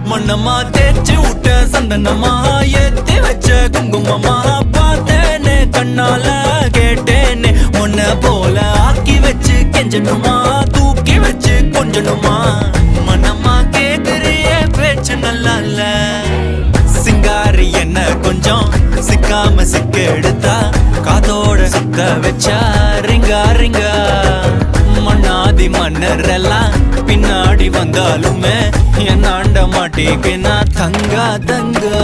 மண்ணம்மா தேய்ச்சி விட்ட சந்தனமா ஏத்தி வச்ச குங்குமமா பார்த்தேனே கண்ணால கேட்டேனே உன்ன போல ஆக்கி வச்சு கெஞ்சணுமா தூக்கி வச்சு கொஞ்சணுமா மனமா கேக்குறிய பேச்சு நல்லா இல்ல சிங்காரி என்ன கொஞ்சம் சிக்காம சிக்க எடுத்தா காதோட சுத்த வச்சா ரிங்கா ரிங்கா மண்ணாதி மன்னர் எல்லாம் பின்னாடி வந்தாலுமே என் ஆண்ட மாட்டேக்கு நான் தங்கா தங்கா